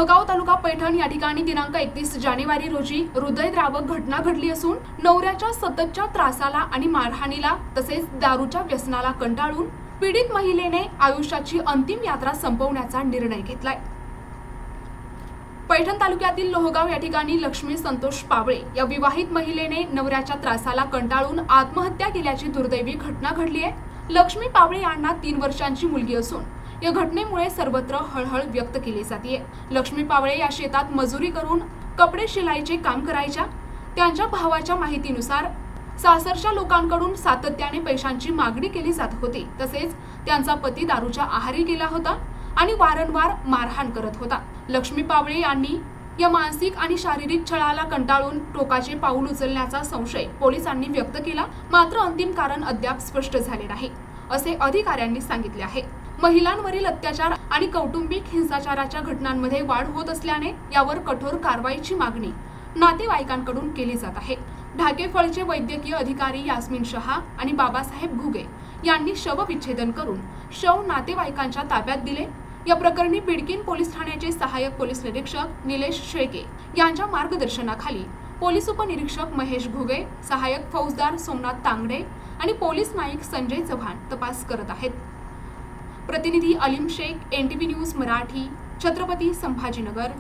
लोहगाव तालुका पैठण या ठिकाणी दिनांक 31 जानेवारी रोजी हृदयद्रावक घटना घडली असून नवऱ्याच्या सततच्या त्रासाला आणि मारहाणीला तसेच दारूच्या व्यसनाला कंटाळून पीडित महिलेने आयुष्याची अंतिम यात्रा संपवण्याचा निर्णय घेतलाय। पैठण तालुक्यातील लोहगाव या ठिकाणी लक्ष्मी संतोष पावळे या विवाहित महिलेने नवऱ्याच्या त्रासाला कंटाळून आत्महत्या केल्याची दुर्दैवी घटना घडली आहे। लक्ष्मी पावळे यांना 3 वर्षांची मुलगी असून या घटनेमुळे सर्वत्र हळहळ व्यक्त केली जाते। लक्ष्मी पावळे या शेतात मजुरी करून कपडे शिलाईचे काम करायच्या। त्यांच्या भावाच्या माहितीनुसार सासरच्या लोकांकडून सातत्याने पैशांची मागणी केली जात होती। तसेच त्यांचा पती दारूच्या आहारी गेला होता आणि वारंवार मारहाण करत होता। लक्ष्मी पावळे यांनी या मानसिक आणि शारीरिक छळाला कंटाळून टोकाचे पाऊल उचलण्याचा संशय पोलिसांनी व्यक्त केला, मात्र अंतिम कारण अद्याप स्पष्ट झाले नाही असे अधिकाऱ्यांनी सांगितले आहे। महिलांवरील अत्याचार आणि कौटुंबिक हिंसाचाराच्या घटनांमध्ये वाढ होत असल्याने यावर कठोर कारवाईची मागणी नातेवाईकांकडून केली जात आहे। ढाकेफळचे वैद्यकीय अधिकारी यास्मिन शहा आणि बाबासाहेब घुगे यांनी शवविच्छेदन करून शव नातेवाईकांच्या ताब्यात दिले। या प्रकरणी बिडकीन पोलीस ठाण्याचे सहाय्यक पोलीस निरीक्षक निलेश शेळके यांच्या मार्गदर्शनाखाली पोलीस उपनिरीक्षक महेश घुगे, सहाय्यक फौजदार सोमनाथ तांगडे आणि पोलीस नाईक संजय चव्हाण तपास करत आहेत। प्रतिनिधी अलीम शेख, NTV न्यूज मराठी, छत्रपती संभाजीनगर।